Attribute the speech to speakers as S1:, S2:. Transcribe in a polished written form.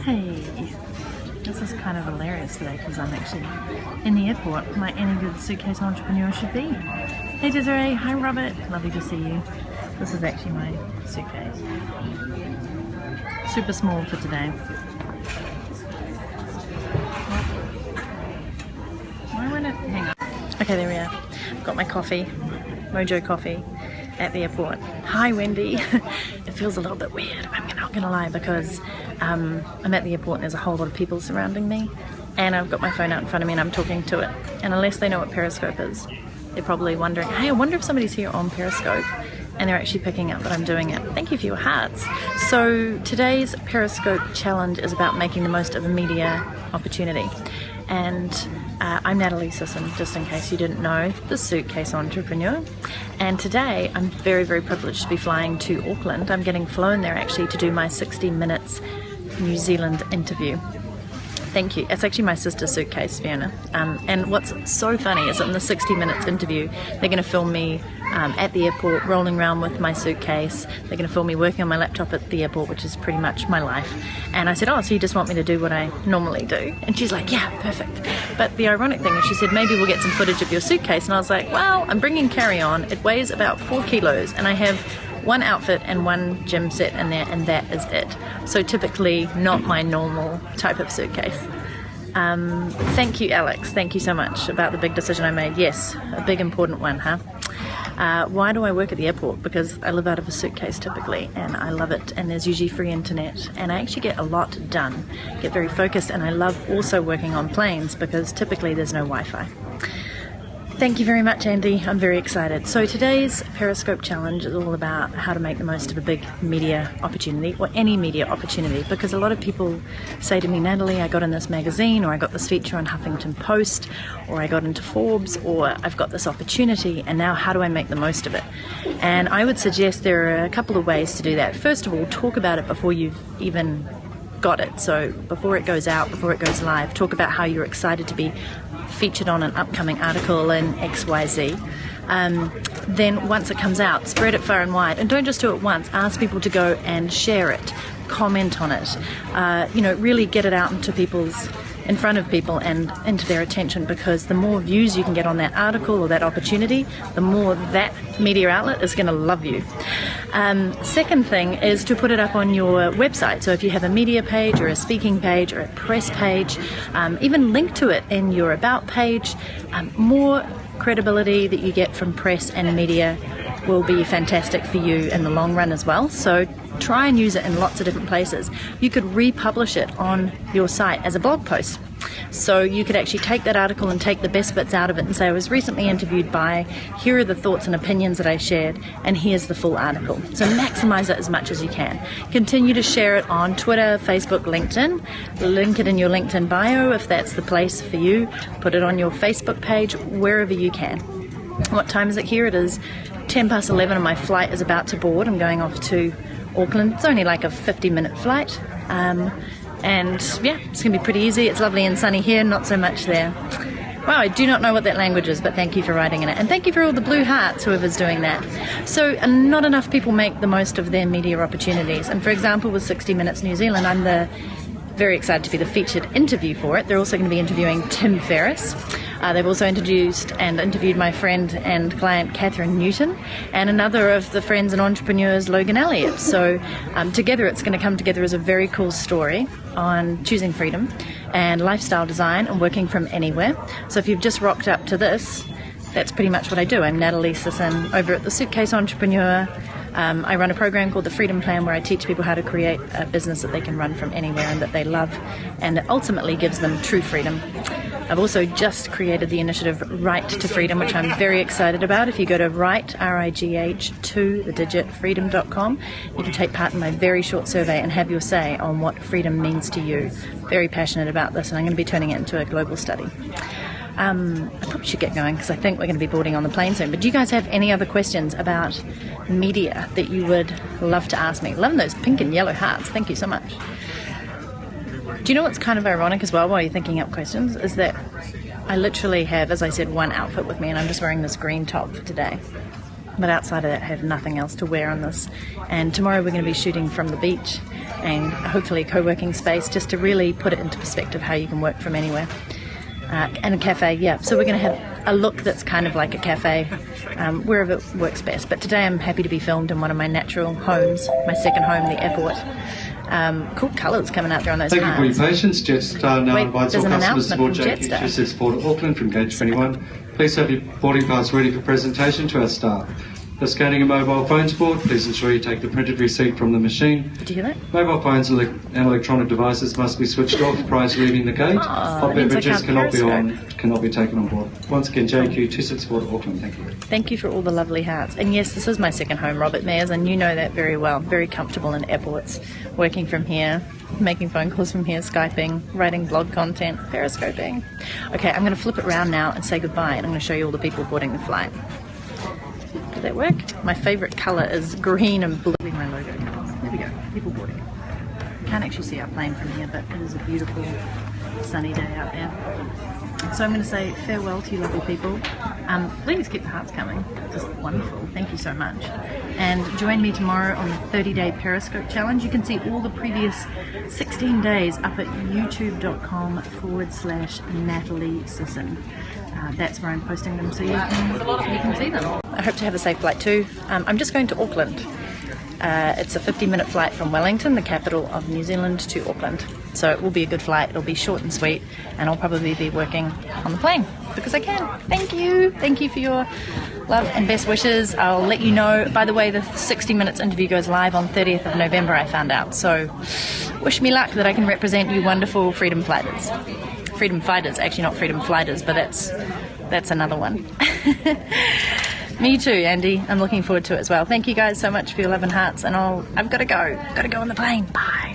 S1: Hey, this is kind of hilarious today because I'm actually in the airport, like any good suitcase entrepreneur should be. Hey Desiree, hi Robert, lovely to see you. This is actually my suitcase. Super small for today. Why won't it? Hang on. Okay, there we are. Got my coffee, Mojo coffee, at the airport. Hi Wendy. It feels a little bit weird, I'm not gonna lie, because I'm at the airport and there's a whole lot of people surrounding me and I've got my phone out in front of me and I'm talking to it, and unless they know what Periscope is, they're probably wondering, hey, I wonder if somebody's here on Periscope, and they're actually picking up that I'm doing it. Thank you for your hearts. So today's Periscope challenge is about making the most of a media opportunity. And I'm Natalie Sisson, just in case you didn't know, the suitcase entrepreneur. And today I'm very, very privileged to be flying to Auckland. I'm getting flown there actually to do my 60 Minutes New Zealand interview. Thank you. It's actually my sister's suitcase, Fiona. And what's so funny is that in the 60 Minutes interview, they're going to film me at the airport, rolling around with my suitcase. They're going to film me working on my laptop at the airport, which is pretty much my life. And I said, oh, so you just want me to do what I normally do? And she's like, yeah, perfect. But the ironic thing is she said, maybe we'll get some footage of your suitcase. And I was like, well, I'm bringing carry-on. It weighs about 4 kilos and I have one outfit and one gym set in there, and that is it. So typically not my normal type of suitcase. Thank you, Alex. Thank you so much about the big decision I made. Yes, a big important one, huh? Why do I work at the airport? Because I live out of a suitcase typically, and I love it, and there's usually free internet, and I actually get a lot done, get very focused, and I love also working on planes because typically there's no Wi-Fi. Thank you very much, Andy. I'm very excited. So today's Periscope challenge is all about how to make the most of a big media opportunity, or any media opportunity, because a lot of people say to me, Natalie, I got in this magazine, or I got this feature on Huffington Post, or I got into Forbes, or I've got this opportunity, and now how do I make the most of it? And I would suggest there are a couple of ways to do that. First of all, talk about it before you've even got it. So before it goes out, before it goes live, talk about how you're excited to be featured on an upcoming article in XYZ. Then once it comes out, spread it far and wide, and don't just do it once. Ask people to go and share it, comment on it, really get it out in front of people and into their attention, because the more views you can get on that article or that opportunity, the more that media outlet is going to love you. Second thing is to put it up on your website. So if you have a media page or a speaking page or a press page, even link to it in your about page. More credibility that you get from press and media will be fantastic for you in the long run as well. So try and use it in lots of different places. You could republish it on your site as a blog post. So you could actually take that article and take the best bits out of it and say, I was recently interviewed by, here are the thoughts and opinions that I shared, and here's the full article. So maximize it as much as you can. Continue to share it on Twitter, Facebook, LinkedIn. Link it in your LinkedIn bio if that's the place for you. Put it on your Facebook page, wherever you can. What time is it here? It is 10 past 11 and my flight is about to board. I'm going off to Auckland. It's only like a 50-minute flight. And yeah, it's going to be pretty easy. It's lovely and sunny here, not so much there. Wow, I do not know what that language is, but thank you for writing in it. And thank you for all the blue hearts, whoever's doing that. So not enough people make the most of their media opportunities. And for example, with 60 Minutes New Zealand, I'm very excited to be the featured interview for it. They're also going to be interviewing Tim Ferriss. They've also introduced and interviewed my friend and client Catherine Newton, and another of the friends and entrepreneurs, Logan Elliott. So together it's going to come together as a very cool story on choosing freedom and lifestyle design and working from anywhere. So if you've just rocked up to this, that's pretty much what I do. I'm Natalie Sisson over at the Suitcase Entrepreneur. I run a program called the Freedom Plan where I teach people how to create a business that they can run from anywhere and that they love, and that ultimately gives them true freedom. I've also just created the initiative Right to Freedom, which I'm very excited about. If you go to RIGH2, the digit, freedom.com, you can take part in my very short survey and have your say on what freedom means to you. Very passionate about this, and I'm going to be turning it into a global study. I probably should get going because I think we're going to be boarding on the plane soon. But do you guys have any other questions about media that you would love to ask me? Loving those pink and yellow hearts. Thank you so much. Do you know what's kind of ironic as well while you're thinking up questions is that I literally have, as I said, one outfit with me, and I'm just wearing this green top for today. But outside of that, I have nothing else to wear on this. And tomorrow we're going to be shooting from the beach and hopefully a co-working space, just to really put it into perspective how you can work from anywhere. And a cafe, yeah. So we're going to have a look that's kind of like a cafe, wherever it works best. But today I'm happy to be filmed in one of my natural homes, my second home, the airport. Cool colours coming out there on those
S2: Thank
S1: cards.
S2: you for your patience. Jetstar now invites all customers to board
S1: Jetstar.
S2: JQ's Port of Auckland from Gate 21. Please have your boarding pass ready for presentation to our staff. For scanning a mobile phones board, please ensure you take the printed receipt from the machine.
S1: Did you hear that?
S2: Mobile phones and electronic devices must be switched off prior to leaving the gate. Hot beverages cannot be taken on board. Once again, JQ 264 to Auckland. Thank you.
S1: Thank you for all the lovely hearts. And yes, this is my second home, Robert Mayers, and you know that very well. Very comfortable in airports, working from here, making phone calls from here, Skyping, writing blog content, periscoping. Okay, I'm going to flip it around now and say goodbye, and I'm going to show you all the people boarding the flight. Did that work? My favourite colour is green and blue. My logo colours. There we go. People boarding. Can't actually see our plane from here, but it is a beautiful sunny day out there. So I'm going to say farewell to you lovely people. Please keep the hearts coming. Just wonderful. Thank you so much. And join me tomorrow on the 30-day Periscope challenge. You can see all the previous 16 days up at youtube.com/Natalie Sisson. That's where I'm posting them, so you can see them. I hope to have a safe flight too. I'm just going to Auckland. It's a 50-minute flight from Wellington, the capital of New Zealand, to Auckland. So it will be a good flight. It'll be short and sweet, and I'll probably be working on the plane because I can. Thank you. Thank you for your love and best wishes. I'll let you know. By the way, the 60 Minutes interview goes live on 30th of November, I found out. So wish me luck that I can represent you wonderful freedom fighters. Freedom fighters, actually not freedom flighters, but that's another one. Me too, Andy. I'm looking forward to it as well. Thank you guys so much for your love and hearts, and I've got to go on the plane. Bye.